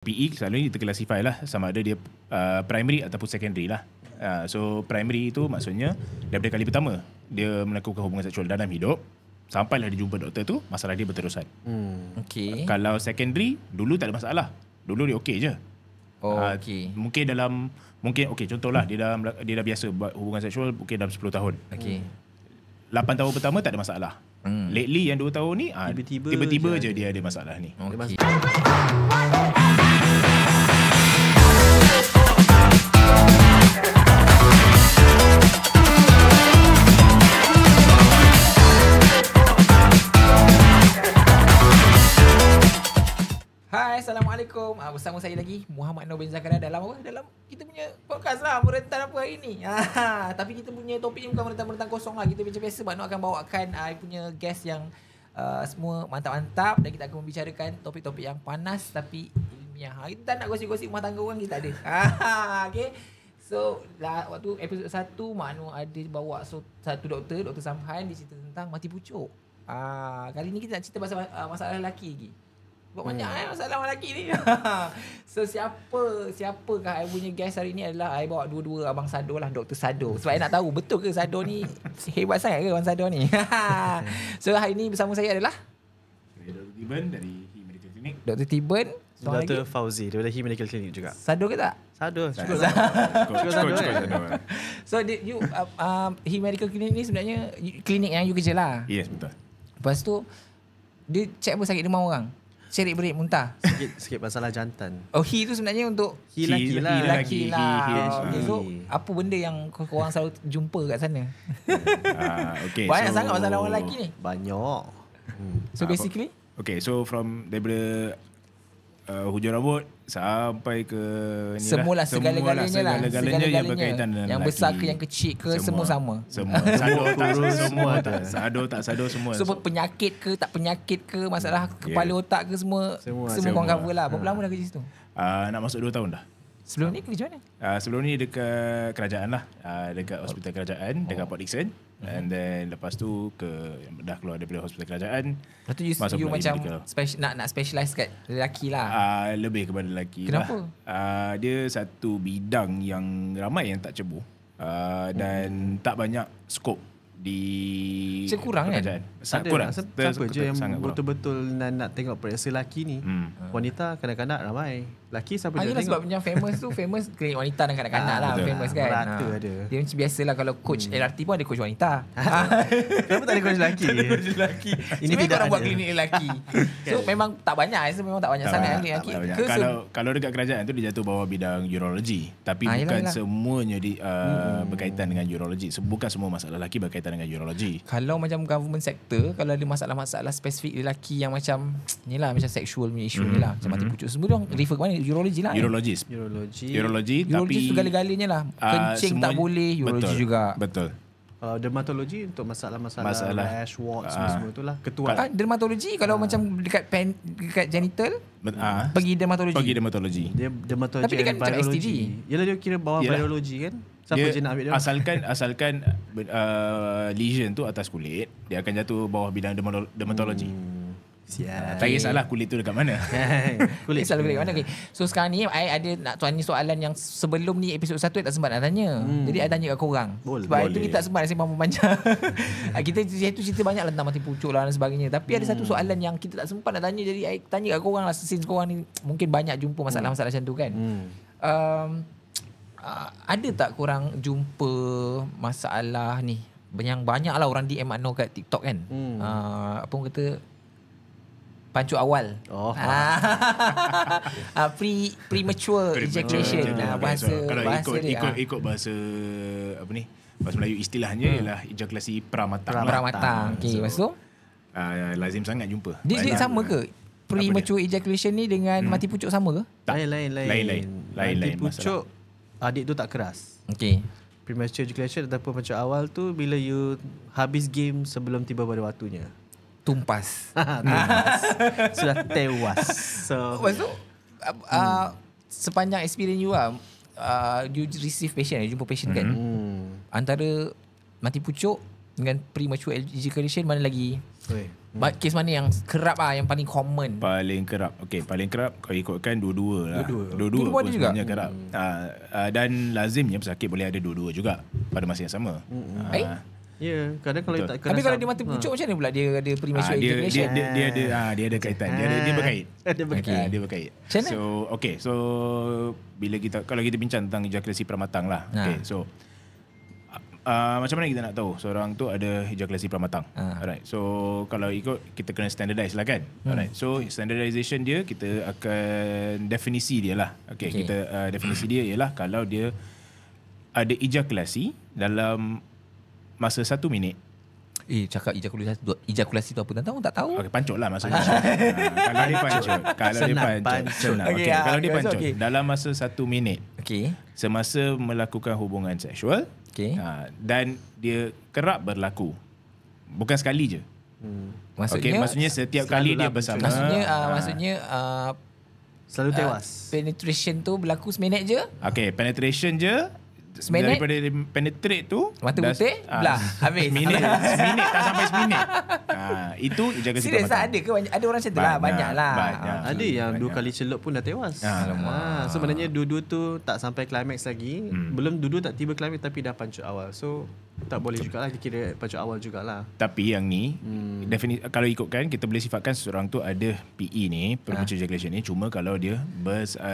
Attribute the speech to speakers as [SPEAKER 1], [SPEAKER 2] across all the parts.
[SPEAKER 1] PE selalunya kita classify lah sama ada dia primary ataupun secondary lah. So primary itu maksudnya daripada kali pertama dia melakukan hubungan seksual dalam hidup sampailah dia jumpa doktor tu, masalah dia berterusan.
[SPEAKER 2] Okay.
[SPEAKER 1] Kalau secondary dulu tak ada masalah. Dulu dia okey je.
[SPEAKER 2] Okay.
[SPEAKER 1] Mungkin okey, contohlah dia dah biasa buat hubungan seksual mungkin dalam 10 tahun.
[SPEAKER 2] Okay.
[SPEAKER 1] 8 tahun pertama tak ada masalah. Lately yang 2 tahun ni tiba-tiba je dia ada masalah ni.
[SPEAKER 2] Okay. Hai, Assalamualaikum. Bersama saya lagi Muhammad Nur bin Zakaria dalam apa? Dalam kita punya podcast lah, merentan apa hari ni. Tapi kita punya topik ni bukan merentan kosong lah. Kita macam biasa Mak Nur akan bawakan punya guest yang semua mantap-mantap dan kita akan membicarakan topik-topik yang panas tapi ilmiah. Kita tak nak gosip-gosip rumah tangga orang, kita ada. Okay. So waktu episod 1 Mak Nur ada bawa satu Dr. Samhan, dia cerita tentang mati pucuk. Kali ni kita nak cerita pasal masalah lelaki lagi. Buat banyak masalah orang lelaki ni. So siapakah I punya guest hari ni adalah I bawa dua-dua Abang Sado lah, Dr. Sado. Sebab I nak tahu betul ke Sado ni hebat sangat ke Abang Sado ni. So hari ni bersama saya adalah
[SPEAKER 1] Dr. Tiben dari He Medical Clinic.
[SPEAKER 2] Dr. Tiben,
[SPEAKER 3] Dr. Fauzi daripada He Medical Clinic juga.
[SPEAKER 2] Sado ke tak?
[SPEAKER 3] Sado.
[SPEAKER 1] Cukup.
[SPEAKER 2] So you He Medical Clinic ni sebenarnya klinik yang you kerja lah.
[SPEAKER 1] Yes, betul.
[SPEAKER 2] Lepas tu dia check apa sakit demam orang, serik berik muntah.
[SPEAKER 3] Sikit masalah jantan.
[SPEAKER 2] Oh, he tu sebenarnya untuk
[SPEAKER 3] Lelaki
[SPEAKER 2] lah. Okay, so apa benda yang korang selalu jumpa kat sana?
[SPEAKER 1] Okay,
[SPEAKER 2] Banyak sangat masalah orang lelaki ni.
[SPEAKER 3] Banyak.
[SPEAKER 2] So basically
[SPEAKER 1] okay, so from daripada hujung rambut sampai ke
[SPEAKER 2] semualah segala-galanya lah.
[SPEAKER 1] Segala-galanya yang berkaitan dengan
[SPEAKER 2] yang
[SPEAKER 1] lelaki.
[SPEAKER 2] besar ke yang kecil ke semua sama.
[SPEAKER 1] Semua. Sado semua.
[SPEAKER 2] So penyakit ke tak penyakit ke, masalah kepala otak ke semua korang cover lah. Berapa lama dah kerja situ?
[SPEAKER 1] Nak masuk 2 tahun dah.
[SPEAKER 2] Sebelum ni kerja mana?
[SPEAKER 1] Sebelum ni dekat kerajaan lah. Dekat hospital kerajaan, dekat Port Dickson. And then lepas tu dah keluar daripada hospital kerajaan.
[SPEAKER 2] Lepas tu you macam nak specialize kat lelaki lah.
[SPEAKER 1] Lebih kepada lelaki.
[SPEAKER 2] Kenapa?
[SPEAKER 1] Lah. Dia satu bidang yang ramai yang tak cebu. Dan tak banyak skop di
[SPEAKER 2] kurang
[SPEAKER 1] kerajaan.
[SPEAKER 2] Kan?
[SPEAKER 1] Sangat kurang.
[SPEAKER 3] Siapa je yang betul-betul nak tengok periksa lelaki ni? Wanita kanak-kanak ramai. Lelaki siapa je tengok?
[SPEAKER 2] Sebab yang famous klinik wanita dan kanak-kanak lah.
[SPEAKER 1] Betul.
[SPEAKER 2] Famous kan.
[SPEAKER 3] Merata ada.
[SPEAKER 2] Dia macam biasalah kalau coach LRT pun ada coach wanita.
[SPEAKER 3] Kenapa tak ada coach lelaki?
[SPEAKER 2] Ini bidang orang buat klinik lelaki. So memang tak banyak. Memang tak banyak sangat klinik lelaki.
[SPEAKER 1] Kalau dekat kerajaan tu dia jatuh bawah bidang urologi. Tapi bukan semuanya berkaitan dengan urologi. Bukan semua masalah lelaki berkaitan dengan urologi.
[SPEAKER 2] Kalau macam government sector, kalau ada masalah-masalah spesifik lelaki yang macam ni lah, macam sexual punya isu ni lah, macam mati pucuk semua, dia refer ke mana? Urologi lah.
[SPEAKER 1] Urologi tapi
[SPEAKER 2] segala-galanya lah. Kencing tak boleh, urologi juga.
[SPEAKER 1] Betul.
[SPEAKER 3] Dermatologi untuk masalah rash, warts semua tu lah. Ketua.
[SPEAKER 2] Dermatologi kalau macam dekat genital, pergi dermatologi.
[SPEAKER 3] Dia dermatologi.
[SPEAKER 2] Tapi dia kan macam STD.
[SPEAKER 3] Yalah, dia kira bawah biologi kan. Siapa je nak ambil dia?
[SPEAKER 1] Asalkan lesion tu atas kulit, dia akan jatuh bawah bidang dermatologi. Tak kisahlah kulit tu dekat mana.
[SPEAKER 2] Kulit selalu dekat mana. Okay. So sekarang ni I ada nak tanya soalan yang sebelum ni episod 1 I tak sempat nak tanya. Jadi I tanya kat korang. Sebab itu kita tak sempat nak sembang panjang. Kita cerita banyak lah tentang mati pucuk lah dan sebagainya. Tapi ada satu soalan yang kita tak sempat nak tanya, jadi I tanya kat korang lah, since korang ni mungkin banyak jumpa masalah-masalah macam tu kan. Ada tak korang jumpa masalah ni? Yang banyak lah orang DM Mak Nur kat TikTok kan. Apa orang kata, pancuk awal. Premature ejaculation.
[SPEAKER 1] Kalau ikut bahasa apa ni, bahasa Melayu istilahnya ialah ejakulasi pramatang.
[SPEAKER 2] Okay, lepas tu
[SPEAKER 1] lazim sangat jumpa.
[SPEAKER 2] Dia sama ke? Premature ejaculation ni dengan mati pucuk sama ke?
[SPEAKER 3] Lain. Mati pucuk adik tu tak keras.
[SPEAKER 2] Okay.
[SPEAKER 3] Premature ejaculation ataupun pancuk awal tu bila you habis game sebelum tiba pada waktunya.
[SPEAKER 2] Tumpas.
[SPEAKER 3] Sudah tewas. So
[SPEAKER 2] lepas tu sepanjang experience you lah, you receive patient, you jumpa patient kan, antara mati pucuk dengan premature ejaculation mana lagi?
[SPEAKER 3] Oi.
[SPEAKER 2] Kes mana yang kerap yang paling common?
[SPEAKER 1] Paling kerap. Okey, paling kerap kalau ikutkan dua-dua lah. Dua-dua
[SPEAKER 2] Dua-dua
[SPEAKER 1] pun
[SPEAKER 2] ada juga?
[SPEAKER 1] sebenarnya kerap. Dan lazimnya pesakit boleh ada dua-dua juga pada masa yang sama.
[SPEAKER 3] Ya, kadang kalau
[SPEAKER 1] Betul.
[SPEAKER 3] tak
[SPEAKER 2] Tapi kalau dia mata pucuk macam mana pula dia ada premature ejaculation?
[SPEAKER 1] Dia ada kaitan. Dia berkait.
[SPEAKER 3] Dia berkait.
[SPEAKER 1] Dia berkait.
[SPEAKER 2] Macam mana?
[SPEAKER 1] So bila kalau kita bincang tentang ejakulasi pramatang lah. Okay, so macam mana kita nak tahu seorang tu ada ejakulasi pramatang? Alright. So kalau ikut kita kena standardize lah kan. Alright. So standardization dia kita akan definisi dia lah. Okay. Kita definisi dia ialah kalau dia ada ejakulasi dalam masa 1 minit.
[SPEAKER 2] Cakap ejakulasi tu apa? Tak tahu.
[SPEAKER 1] Okey, pancut lah maksudnya. Kalau dia pancut. Kalau dia pancut.
[SPEAKER 2] Okey,
[SPEAKER 1] Kalau dia pancut
[SPEAKER 2] okey.
[SPEAKER 1] dalam masa 1 minit
[SPEAKER 2] Okey.
[SPEAKER 1] semasa melakukan hubungan seksual.
[SPEAKER 2] Okey.
[SPEAKER 1] Dan dia kerap berlaku. Bukan sekali je. Maksudnya setiap kali dia bersama.
[SPEAKER 2] Maksudnya
[SPEAKER 3] Selalu tewas.
[SPEAKER 2] penetration tu berlaku seminit je.
[SPEAKER 1] Okey, penetration je.
[SPEAKER 2] Seminit?
[SPEAKER 1] Daripada dia penetrate tu
[SPEAKER 2] Mata putih, belah, habis.
[SPEAKER 1] Seminit tak sampai seminit. Itu ejakulasi
[SPEAKER 2] Serius
[SPEAKER 1] pramatang.
[SPEAKER 2] tak ada ke? Ada orang macam tu lah. Banyak lah.
[SPEAKER 3] Ada yang 2 kali celup pun dah tewas. Sebenarnya dua-dua tu tak sampai climax lagi. Belum dua-dua tak tiba climax tapi dah pancut awal. So tak boleh jugalah dikira pancut awal jugalah.
[SPEAKER 1] Tapi yang ni kalau ikutkan kita boleh sifatkan seseorang tu ada PE ni, premature ejaculation ni, cuma kalau dia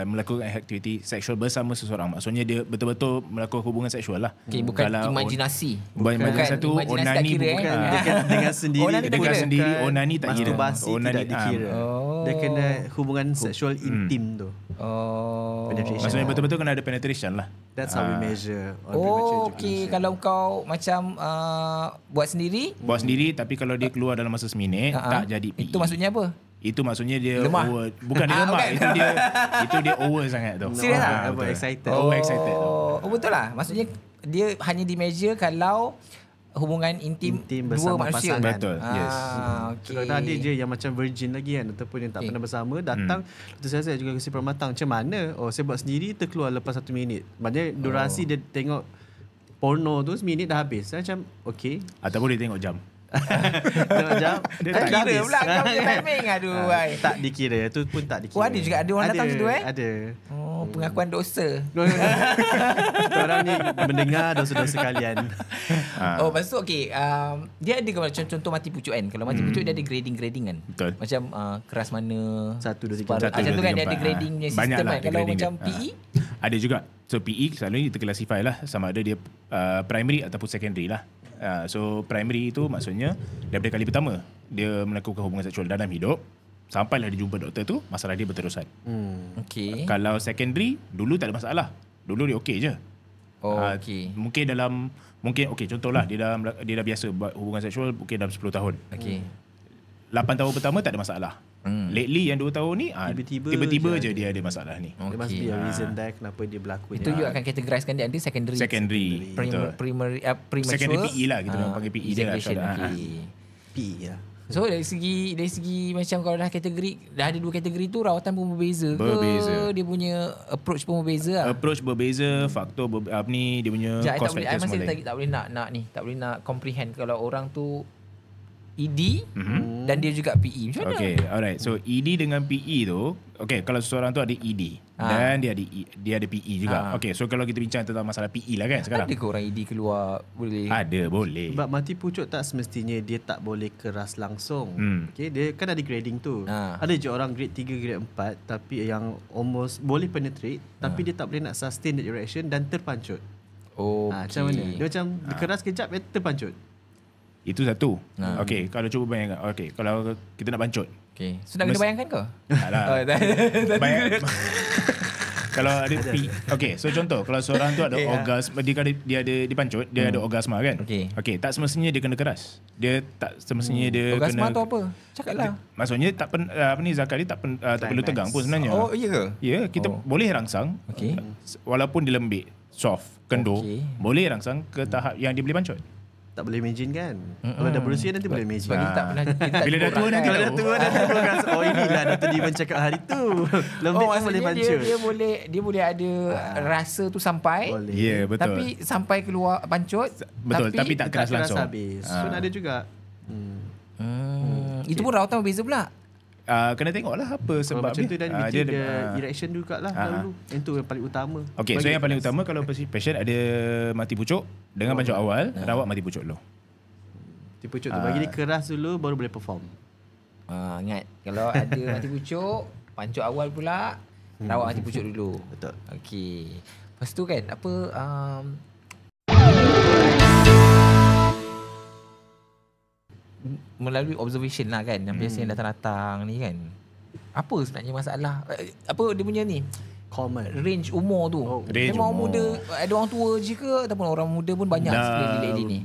[SPEAKER 1] melakukan aktiviti seksual bersama seseorang. Maksudnya dia betul-betul melakukan hubungan seksual lah.
[SPEAKER 2] Okay, bukan imajinasi.
[SPEAKER 1] Bukan satu onani bukan.
[SPEAKER 3] Dengan sendiri.
[SPEAKER 1] Dengan sendiri onani tak kira.
[SPEAKER 3] Masturbasi tidak dikira. Dia kena hubungan seksual intim tu.
[SPEAKER 1] Maksudnya betul-betul kena ada penetration lah.
[SPEAKER 3] That's how we measure on premature
[SPEAKER 2] Okey,
[SPEAKER 3] ejaculation.
[SPEAKER 2] kalau kau macam buat sendiri,
[SPEAKER 1] tapi kalau dia keluar dalam masa seminit tak jadi PE.
[SPEAKER 2] itu maksudnya apa?
[SPEAKER 1] Itu maksudnya dia
[SPEAKER 2] Lemah.
[SPEAKER 1] over. Bukan dia lemah, itu dia over sangat tu.
[SPEAKER 2] Serius tak?
[SPEAKER 3] Overexcited.
[SPEAKER 1] Overexcited.
[SPEAKER 2] Betul lah. Maksudnya dia hanya di measure kalau hubungan intim dua
[SPEAKER 3] bersama
[SPEAKER 2] manusia.
[SPEAKER 3] pasangan.
[SPEAKER 1] Betul. Yes.
[SPEAKER 2] Okay.
[SPEAKER 3] Kalau ada je yang macam virgin lagi kan, ataupun yang tak pernah bersama, datang, tu saya juga kasi pramatang. Macam mana? Saya buat sendiri terkeluar lepas 1 minit. Maknanya durasi dia tengok porno tu seminit dah habis. Saya macam okey.
[SPEAKER 1] Ataupun dia tengok jam.
[SPEAKER 3] Tengok jam.
[SPEAKER 1] Dia
[SPEAKER 2] Tak
[SPEAKER 1] tak
[SPEAKER 2] kira
[SPEAKER 1] habis.
[SPEAKER 2] pula kau punya timing. Aduh, ai.
[SPEAKER 3] Tak dikira. Tu pun tak dikira.
[SPEAKER 2] Ada juga ada orang datang situ
[SPEAKER 3] Ada.
[SPEAKER 2] Pengakuan dosa.
[SPEAKER 3] Kita orang ni mendengar dosa-dosa kalian.
[SPEAKER 2] Lepas tu okey, dia ada ke macam contoh mati pucuk kan. Kalau mati pucuk dia ada grading kan.
[SPEAKER 1] Betul.
[SPEAKER 2] Macam keras mana
[SPEAKER 3] 1, 2, 3,
[SPEAKER 2] macam tu kan dia ada grading punya sistem
[SPEAKER 1] Banyak lah
[SPEAKER 2] kan.
[SPEAKER 1] ada
[SPEAKER 2] Kalau
[SPEAKER 1] grading
[SPEAKER 2] macam
[SPEAKER 1] dia.
[SPEAKER 2] PE
[SPEAKER 1] Ada juga. So PE selalunya kita classify lah sama ada dia primary ataupun secondary lah. So primary itu maksudnya daripada kali pertama dia melakukan hubungan seksual dalam hidup sampailah dia jumpa doktor tu, masalah dia berterusan.
[SPEAKER 2] okey.
[SPEAKER 1] Kalau secondary dulu tak ada masalah. Dulu dia okey je.
[SPEAKER 2] Okey.
[SPEAKER 1] Mungkin okey contohlah dia dah biasa buat hubungan seksual mungkin dalam 10 tahun.
[SPEAKER 2] Okey.
[SPEAKER 1] 8 tahun pertama tak ada masalah. Lately yang 2 tahun ni tiba-tiba je dia ada masalah ni.
[SPEAKER 3] There must be a reason there kenapa dia berlaku
[SPEAKER 2] Itu you akan categorizekan dia ada secondary.
[SPEAKER 1] Secondary. Betul.
[SPEAKER 2] Primary premature.
[SPEAKER 1] Secondary PE lah kita orang panggil PE dia lah.
[SPEAKER 2] ejaculation. Okey.
[SPEAKER 3] P lah.
[SPEAKER 2] So dari segi macam kalau dah ada 2 kategori tu rawatan pun berbeza ke?
[SPEAKER 1] Berbeza.
[SPEAKER 2] Dia punya approach pun berbeza lah.
[SPEAKER 1] Approach berbeza, faktor dia punya
[SPEAKER 2] Sekejap,
[SPEAKER 1] cost factor semua lain.
[SPEAKER 2] tak boleh tak boleh nak comprehend kalau orang tu ED dan dia juga PE. Macam mana?
[SPEAKER 1] Okay, alright. So ED dengan PE tu, okay, kalau seseorang tu ada ED dan dia ada PE juga. Okay, so kalau kita bincang tentang masalah PE lah kan sekarang.
[SPEAKER 2] Ada ke orang ED keluar boleh?
[SPEAKER 1] Ada, boleh.
[SPEAKER 3] Sebab mati pucuk tak semestinya dia tak boleh keras langsung. Okay, dia kan ada grading tu. Ada je orang grade 3, grade 4 tapi yang almost boleh penetrate tapi dia tak boleh nak sustain the erection dan terpancut. Macam mana? Dia macam dia keras kejap terpancut.
[SPEAKER 1] Itu satu. Okay, kalau cuba bayangkan. Okay, kalau kita nak pancut.
[SPEAKER 2] Okay. So nak kena bayangkan ke?
[SPEAKER 1] Tak lah. Kalau ada okay, so contoh kalau seorang tu ada orgasme, dia ada dipancut, dia ada orgasma kan? Okay, tak semestinya dia kena keras. Dia tak semestinya dia
[SPEAKER 2] orgasma
[SPEAKER 1] kena.
[SPEAKER 2] tu apa? Cakaplah.
[SPEAKER 1] Maksudnya Zakar dia tak perlu tegang pun sebenarnya.
[SPEAKER 2] Oh, iya ke?
[SPEAKER 1] Ya, kita boleh rangsang. Walaupun dia lembik, soft, kendur, boleh rangsang ke tahap yang dia boleh pancut.
[SPEAKER 3] tak boleh imagine kan. Kalau dah berusia nanti boleh imagine.
[SPEAKER 2] Sebab kita tak pernah
[SPEAKER 1] Bila dah tua nanti
[SPEAKER 3] Kalau dah tua nanti program, oh inilah Dr. Diman cakap hari tu. Lembik pun boleh
[SPEAKER 2] maksudnya
[SPEAKER 3] pancut.
[SPEAKER 2] dia boleh ada rasa tu sampai.
[SPEAKER 3] Boleh.
[SPEAKER 1] Ya, betul.
[SPEAKER 2] Tapi sampai keluar pancut.
[SPEAKER 1] Betul, tapi tak keras langsung.
[SPEAKER 3] Habis. So ada juga.
[SPEAKER 2] Itu pun rawatan berbeza pula.
[SPEAKER 1] Kena tengok lah apa
[SPEAKER 3] Sebab
[SPEAKER 1] sebab
[SPEAKER 3] macam tu dan
[SPEAKER 1] dia
[SPEAKER 3] the erection juga lah dahulu. Itu yang paling utama.
[SPEAKER 1] Okay, so yang paling utama kalau patient ada mati pucuk dengan pancut awal, rawat mati pucuk dulu.
[SPEAKER 3] Mati pucuk tu bagi dia keras dulu baru boleh perform.
[SPEAKER 2] Ingat kalau ada mati pucuk, pancut awal pula, rawat mati pucuk dulu.
[SPEAKER 3] Betul.
[SPEAKER 2] Okey. Lepas tu kan apa melalui observation lah kan yang biasanya datang-datang ni kan. Apa sebenarnya masalah? Apa dia punya ni?
[SPEAKER 3] Common.
[SPEAKER 2] Range umur tu.
[SPEAKER 1] Range
[SPEAKER 2] Memang
[SPEAKER 1] umur.
[SPEAKER 2] muda, ada orang tua je ke ataupun orang muda pun banyak sekali lady ni.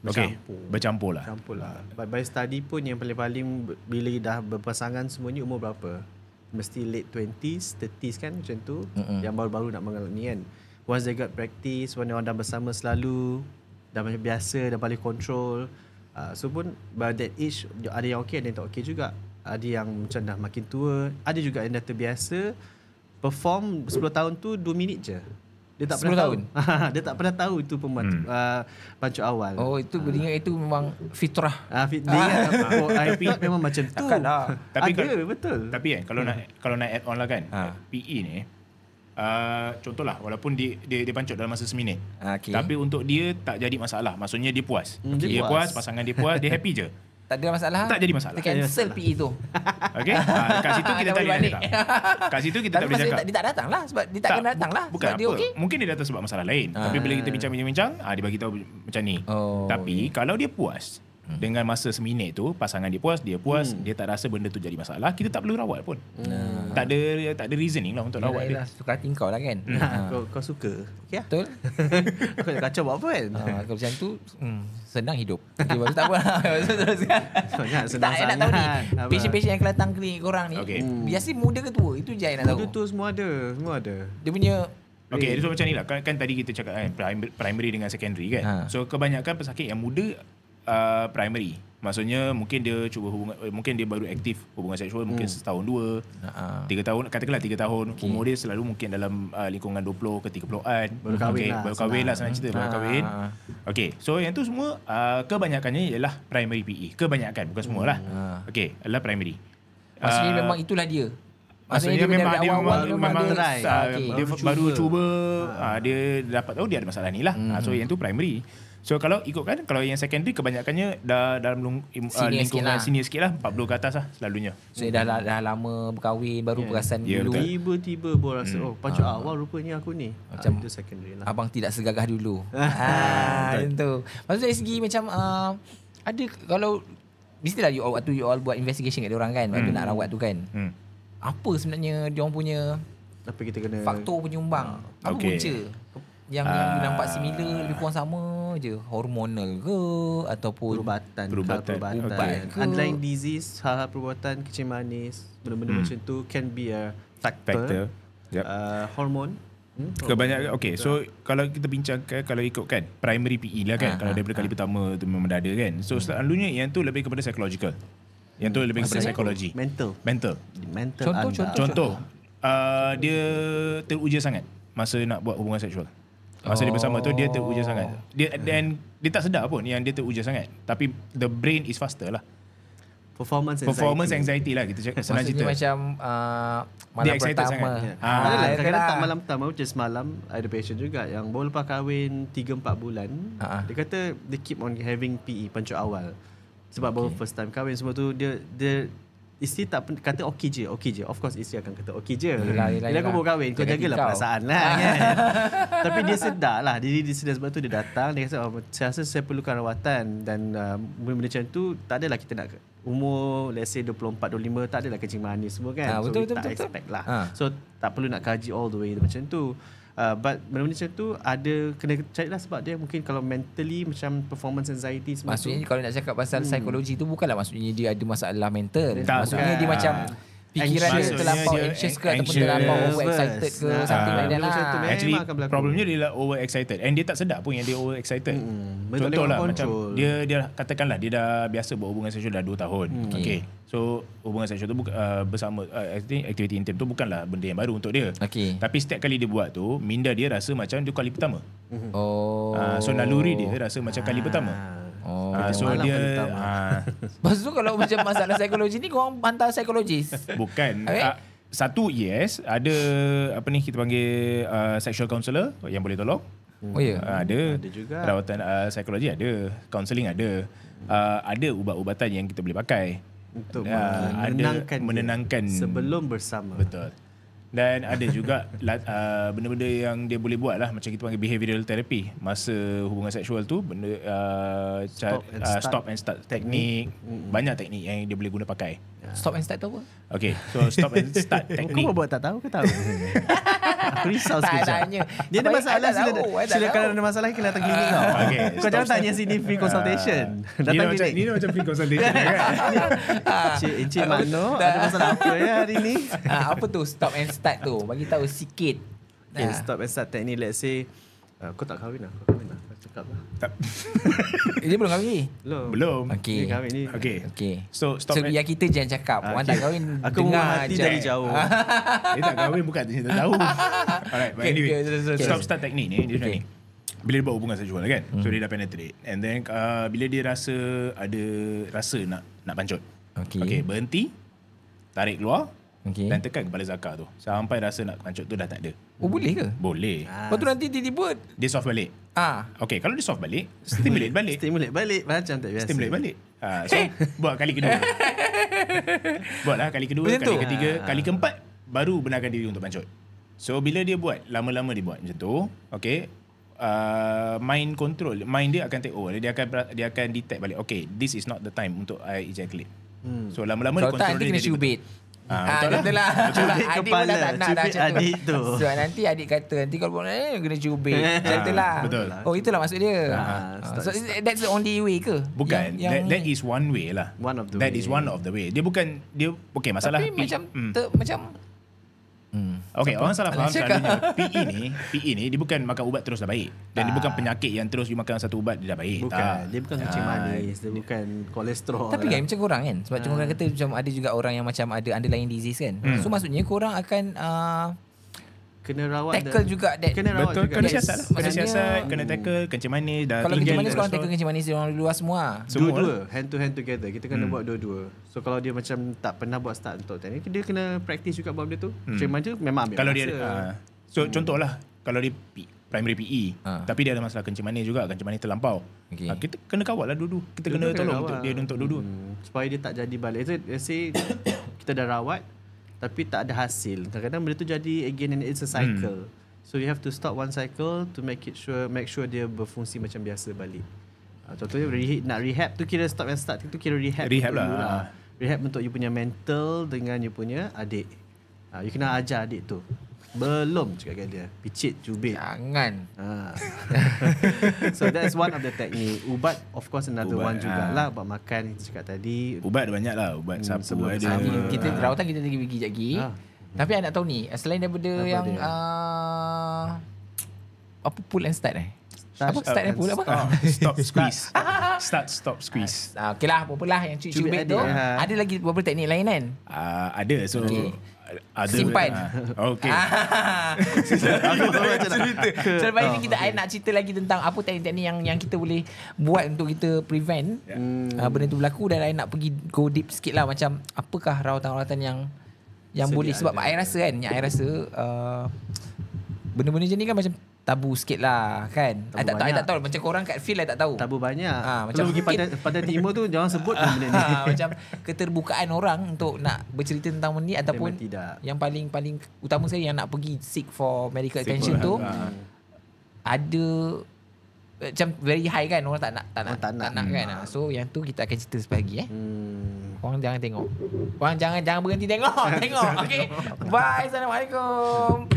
[SPEAKER 1] Okay, bercampur lah.
[SPEAKER 3] Campur lah. By study pun yang paling-paling bila dah berpasangan semuanya umur berapa? Mesti late 20s, 30s kan macam tu. Yang baru-baru nak mengalami kan. Once they got practice, when orang dah bersama selalu, dah macam biasa, dah boleh control. So pun by that age ada yang okey, ada yang tak okey juga. Ada yang macam dah makin tua, ada juga yang dah terbiasa perform 10 tahun tu 2 minit je. Dia tak
[SPEAKER 2] 10
[SPEAKER 3] pernah
[SPEAKER 2] tahun?
[SPEAKER 3] tahu. Dia tak pernah tahu itu pancut awal.
[SPEAKER 2] Oh, itu beringat itu memang fitrah.
[SPEAKER 3] Dia ingat IP memang macam tu.
[SPEAKER 2] Takkanlah.
[SPEAKER 1] Tapi
[SPEAKER 3] ada, betul.
[SPEAKER 1] Tapi kan kalau nak add on lah kan, PE ni contohlah walaupun dia pancut dalam masa seminit.
[SPEAKER 2] Okay.
[SPEAKER 1] Tapi untuk dia tak jadi masalah. Maksudnya dia puas. Dia puas, pasangan dia puas, dia happy je.
[SPEAKER 2] Tak ada masalah.
[SPEAKER 1] Tak jadi masalah.
[SPEAKER 2] Kita cancel PE tu.
[SPEAKER 1] Okey. Kat situ kita tak boleh
[SPEAKER 2] balik.
[SPEAKER 1] cakap. Kat situ kita tak
[SPEAKER 2] Tapi
[SPEAKER 1] boleh
[SPEAKER 2] maksudnya
[SPEAKER 1] cakap.
[SPEAKER 2] dia tak datang lah. Sebab dia tak kena datang lah.
[SPEAKER 1] Bukan
[SPEAKER 2] Sebab
[SPEAKER 1] apa.
[SPEAKER 2] dia okey.
[SPEAKER 1] Mungkin dia datang sebab masalah lain. Tapi bila kita bincang-bincang, dia bagi tahu macam ni.
[SPEAKER 2] Oh,
[SPEAKER 1] Tapi kalau dia puas dengan masa seminit tu, pasangan dia puas, dia tak rasa benda tu jadi masalah, kita tak perlu rawat pun. Tak ada reasoning lah untuk rawat dia.
[SPEAKER 2] Suka hati kau lah kan.
[SPEAKER 3] Kau suka. Okey lah.
[SPEAKER 2] Betul.
[SPEAKER 3] Aku nak kacau buat apa kan?
[SPEAKER 2] Kalau macam tu senang hidup. Okay, baru tak apa lah. Teruskan.
[SPEAKER 3] Senang
[SPEAKER 2] Tak, nak tahu ni
[SPEAKER 3] sangat.
[SPEAKER 2] patient-patient yang datang klinik korang ni,
[SPEAKER 1] Okay.
[SPEAKER 2] biasa muda ke tua? Itu je yang nak tahu.
[SPEAKER 3] Itu semua ada.
[SPEAKER 2] Dia punya
[SPEAKER 1] Okay, so macam ni lah. Kan tadi kita cakap kan primary dengan secondary kan. So kebanyakan pesakit yang muda primary. Maksudnya mungkin dia cuba hubungan, mungkin dia baru aktif hubungan seksual mungkin setahun 2, 3 tahun, katakanlah 3 tahun. Umur dia selalu mungkin dalam lingkungan 20 ke 30-an.
[SPEAKER 3] Baru kahwin lah,
[SPEAKER 1] baru kahwin lah senang cerita, baru kahwin. Okay, so yang tu semua kebanyakannya ialah primary PE. Kebanyakan, bukan semua lah. Okay, adalah primary.
[SPEAKER 2] maksudnya memang itulah dia.
[SPEAKER 1] Maksudnya memang dia memang
[SPEAKER 2] try.
[SPEAKER 1] Dia baru cuba, dia dapat tahu dia ada masalah ni lah. So yang tu primary. So kalau ikutkan, kalau yang secondary kebanyakannya dah dalam lingkungan senior sikit lah, 40 ke atas lah selalunya.
[SPEAKER 2] So dah lama berkahwin, baru perasan dulu.
[SPEAKER 3] Tiba-tiba baru rasa pancut awal rupanya aku ni. Macam itu secondary lah.
[SPEAKER 2] Abang tidak segagah dulu. Macam tu. Maksudnya dari segi macam ada kalau mestilah waktu you all buat investigation kat diorang kan, waktu nak rawat tu kan. Apa sebenarnya diorang punya
[SPEAKER 3] apa kita kena
[SPEAKER 2] faktor penyumbang? Apa punca? Yang you nampak similar, lebih kurang sama je. Hormonal ke ataupun
[SPEAKER 3] perubatan
[SPEAKER 2] ubat ke?
[SPEAKER 3] Underlying disease, hal-hal perubatan, kencing manis, benda-benda macam tu can be a factor.
[SPEAKER 1] Yep.
[SPEAKER 3] Hormon.
[SPEAKER 1] Kebanyakan so kalau kita bincangkan, kalau ikutkan primary PE lah kan, kalau daripada kali pertama tu memang dah ada kan. So selalunya yang tu lebih kepada psychological. Yang tu lebih kepada psikologi. Mental. Contoh dia teruja sangat masa nak buat hubungan seksual. Masa dia bersama tu dia teruja sangat. Dia tak sedar pun yang dia teruja sangat. Tapi the brain is faster lah. Performance anxiety lah kita cakap, senang cerita.
[SPEAKER 2] Maksudnya macam malam
[SPEAKER 1] dia excited
[SPEAKER 2] pertama.
[SPEAKER 3] Kadang-kadang tak malam pertama, just malam ada patient juga yang baru lepas kahwin 3-4 bulan. Dia kata they keep on having PE pancut awal. Sebab baru first time kahwin semua tu, dia isteri tak kata okey je. Of course isteri akan kata okey je. Bila aku baru kahwin, kau jagalah perasaan lah kan. Tapi dia sedar lah. Dia sedar, sebab tu dia datang. Dia kata, saya rasa saya perlukan rawatan. Dan benda-benda macam tu, tak adalah kita nak umur let's say 24-25, tak adalah kencing manis semua kan.
[SPEAKER 2] Betul.
[SPEAKER 3] Expect lah. So tak perlu nak kaji all the way macam tu. But benda-benda macam tu ada kena carilah sebab dia mungkin kalau mentally macam performance anxiety semua.
[SPEAKER 2] Maksudnya kalau nak cakap pasal psikologi tu bukanlah maksudnya dia ada masalah mental.
[SPEAKER 1] Tak,
[SPEAKER 2] maksudnya dia macam Fikiran dia
[SPEAKER 1] Maksudnya
[SPEAKER 2] terlampau
[SPEAKER 1] dia
[SPEAKER 2] anxious ke ataupun
[SPEAKER 1] anxious.
[SPEAKER 2] terlampau overexcited ke something like that lah.
[SPEAKER 1] Actually
[SPEAKER 3] Memang akan berlaku.
[SPEAKER 1] problemnya dia lah overexcited and dia tak sedar pun yang dia overexcited. Contohlah macam dia katakanlah dia dah biasa buat hubungan seksual dah 2 tahun. Okay. So hubungan seksual tu bersama aktiviti intim tu bukanlah benda yang baru untuk dia.
[SPEAKER 2] Okay.
[SPEAKER 1] Tapi setiap kali dia buat tu minda dia rasa macam dia kali pertama.
[SPEAKER 2] Oh.
[SPEAKER 1] So naluri dia rasa macam kali pertama. So
[SPEAKER 3] malam
[SPEAKER 1] dia
[SPEAKER 3] kali pertama.
[SPEAKER 2] Lepas tu kalau macam masalah psikologi ni korang hantar psikologis.
[SPEAKER 1] Bukan.
[SPEAKER 2] Habis?
[SPEAKER 1] Satu yes, ada apa ni kita panggil sexual counselor yang boleh tolong.
[SPEAKER 2] Oh ya.
[SPEAKER 1] Ada
[SPEAKER 3] juga.
[SPEAKER 1] Perawatan psikologi ada, counselling ada. Ada ubat-ubatan yang kita boleh pakai
[SPEAKER 3] Untuk
[SPEAKER 1] menenangkan
[SPEAKER 3] sebelum bersama.
[SPEAKER 1] Betul. Dan ada juga benda-benda yang dia boleh buat lah, macam kita panggil behavioural therapy masa hubungan seksual tu, benda stop and start teknik. Banyak teknik yang dia boleh guna pakai.
[SPEAKER 2] Stop and start tu apa?
[SPEAKER 1] Okay, so stop and start
[SPEAKER 3] Kau
[SPEAKER 1] teknik.
[SPEAKER 3] buat tak tahu ke tahu? Aku risau
[SPEAKER 2] Tak
[SPEAKER 3] sekejap.
[SPEAKER 2] tanya.
[SPEAKER 3] Dia ada
[SPEAKER 2] Baik,
[SPEAKER 3] masalah,
[SPEAKER 2] I tak tahu, I tak
[SPEAKER 3] sila
[SPEAKER 2] tahu.
[SPEAKER 3] kalau ada masalah kena datang klinik kau.
[SPEAKER 1] Okay,
[SPEAKER 3] Kau jangan tanya sini free consultation. Datang klinik.
[SPEAKER 1] Ni macam free consultation kan?
[SPEAKER 3] Encik Makno ada masalah apa ya hari ni?
[SPEAKER 2] Apa tu stop and start tu? Bagi tahu sikit.
[SPEAKER 3] Okay, stop and start teknik. Let's say kau tak kahwin lah. Kau kahwin lah. Kau cakap lah.
[SPEAKER 2] Dia belum kahwin lagi?
[SPEAKER 1] Belum.
[SPEAKER 2] Okey.
[SPEAKER 3] Ni kahwin ni.
[SPEAKER 1] Okay. So stop and
[SPEAKER 2] biar kita jangan cakap. Orang tak kahwin
[SPEAKER 3] Aku
[SPEAKER 2] dengar
[SPEAKER 3] menghati
[SPEAKER 2] je.
[SPEAKER 3] dari jauh.
[SPEAKER 1] dia tak kahwin bukan dia tak tahu. Alright, but anyway.
[SPEAKER 2] Okay,
[SPEAKER 1] Stop start teknik ni dia macam ni. Bila dia buat hubungan seksual kan, so dia dah penetrate, and then bila dia rasa ada rasa nak pancut, okay, berhenti, tarik keluar, dan tekan kepala zakar tu sampai rasa nak pancut tu dah tak ada.
[SPEAKER 2] Oh boleh ke?
[SPEAKER 1] Boleh.
[SPEAKER 2] Lepas tu nanti tiba-tiba
[SPEAKER 1] Dia soft balik. Okay, kalau dia soft balik, stimulate balik.
[SPEAKER 3] Stimulate balik macam tak biasa.
[SPEAKER 1] Stimulate balik. So buat kali kedua. Buatlah kali kedua,
[SPEAKER 2] Macam
[SPEAKER 1] kali
[SPEAKER 2] tu?
[SPEAKER 1] ketiga, kali keempat baru benarkan diri untuk pancut. So bila dia buat, lama-lama dia buat macam tu, okay, mind control, mind dia akan take over. Dia akan detect balik, okay, this is not the time untuk I ejaculate. So lama-lama dia
[SPEAKER 2] kalau tak
[SPEAKER 1] control
[SPEAKER 2] nanti
[SPEAKER 1] dia
[SPEAKER 2] kena
[SPEAKER 1] jadi
[SPEAKER 2] cubit.
[SPEAKER 1] betul lah.
[SPEAKER 2] Betul lah.
[SPEAKER 3] Cubit
[SPEAKER 2] Adik pun
[SPEAKER 3] kepala,
[SPEAKER 2] dah tak nak dah
[SPEAKER 3] cubit
[SPEAKER 2] macam tu.
[SPEAKER 3] adik tu.
[SPEAKER 2] So nanti adik kata, nanti kalau buat kena cubit. Macam tu lah.
[SPEAKER 1] Betul.
[SPEAKER 2] Oh itulah maksud dia. So that's the only way ke?
[SPEAKER 1] Bukan, that is one way lah.
[SPEAKER 3] One of the
[SPEAKER 1] That
[SPEAKER 3] way.
[SPEAKER 1] is one of the way. Dia bukan, okay, masalah
[SPEAKER 2] Tapi macam macam
[SPEAKER 1] okay, orang salah faham
[SPEAKER 2] cakap.
[SPEAKER 1] selalunya PE ni dia bukan makan ubat terus dah baik. Dan dia bukan penyakit yang terus you makan satu ubat dia dah baik.
[SPEAKER 3] Bukan.
[SPEAKER 1] Tak.
[SPEAKER 3] Dia bukan kencing manis. Dia bukan kolesterol.
[SPEAKER 2] tapi kan macam korang kan, sebab korang kata macam ada juga orang yang macam ada underlying disease kan. So maksudnya korang akan
[SPEAKER 3] kena rawat
[SPEAKER 2] tackle juga that.
[SPEAKER 3] kena rawat
[SPEAKER 1] Betul,
[SPEAKER 3] juga.
[SPEAKER 1] kena
[SPEAKER 2] Yes.
[SPEAKER 1] siasat lah. Kena
[SPEAKER 2] Maksudnya,
[SPEAKER 1] siasat, kena tackle, kencing manis dah
[SPEAKER 2] Kalau
[SPEAKER 1] tinggi
[SPEAKER 2] kencing manis korang
[SPEAKER 1] kolesterol.
[SPEAKER 2] tackle kencing manis orang luar semua.
[SPEAKER 1] Semua
[SPEAKER 3] Dua-dua, hand to hand together. Kita kena buat dua-dua. So kalau dia macam tak pernah buat start untuk teknik, dia kena practice juga buat benda tu. Kencing manis tu memang ambil
[SPEAKER 1] Kalau
[SPEAKER 3] masa.
[SPEAKER 1] dia contohlah kalau dia primary PE tapi dia ada masalah kencing manis juga, kencing manis terlampau.
[SPEAKER 2] Okay.
[SPEAKER 1] Kita kena kawal lah dulu. Kita kena tolong untuk dia untuk dulu.
[SPEAKER 3] Supaya dia tak jadi balik. Let's say kita dah rawat tapi tak ada hasil. Kadang-kadang benda tu jadi again and it's a cycle. So you have to stop one cycle to make sure dia berfungsi macam biasa balik. Contohnya nak rehab tu kira stop and start tu kira rehab
[SPEAKER 1] Rehab
[SPEAKER 3] dulu
[SPEAKER 1] lah.
[SPEAKER 3] Rehab untuk you punya mental dengan you punya adik. You kena ajar adik tu. Belum cakap dengan dia. Picit, cubit.
[SPEAKER 2] Jangan.
[SPEAKER 3] So that's one of the technique. Ubat of course another
[SPEAKER 1] Ubat,
[SPEAKER 3] one jugalah. Ubat makan kita cakap tadi.
[SPEAKER 1] Ubat ada banyak lah. Ubat sapu
[SPEAKER 3] sebelum
[SPEAKER 1] ada.
[SPEAKER 2] Kita rawatan kita pergi sekejap lagi. Tapi I nak tahu ni, selain daripada
[SPEAKER 3] Apa
[SPEAKER 2] yang
[SPEAKER 3] dia?
[SPEAKER 2] apa pull and start apa start and pull apa?
[SPEAKER 1] Stop squeeze. Start stop squeeze.
[SPEAKER 2] Okey lah, apa-apa lah yang cubit tu.
[SPEAKER 3] adik,
[SPEAKER 2] Ada lagi beberapa teknik lain kan?
[SPEAKER 1] Ada so
[SPEAKER 2] Okay.
[SPEAKER 1] ada
[SPEAKER 2] Simpan.
[SPEAKER 1] Okay.
[SPEAKER 2] Selepas ini I nak cerita lagi tentang apa teknik-teknik yang kita boleh buat untuk kita prevent benda tu berlaku, dan I nak pergi go deep sikit lah, macam apakah rawatan-rawatan yang boleh, sebab I rasa kan, yang I rasa benda-benda macam ni kan macam tabu sikit lah kan. I tak tahu macam korang kat feel I tak tahu.
[SPEAKER 3] Tabu banyak.
[SPEAKER 2] Macam
[SPEAKER 3] Kalau pergi pada timur tu jangan sebut benda ni.
[SPEAKER 2] macam keterbukaan orang untuk nak bercerita tentang benda ni, ataupun
[SPEAKER 3] Memang tidak.
[SPEAKER 2] yang paling utama sekali yang nak pergi seek for medical attention tu ada macam very high kan, orang tak nak kan. So yang tu kita akan cerita selepas lagi Korang jangan tengok. Korang jangan berhenti tengok. Tengok. Okay. Bye. Assalamualaikum.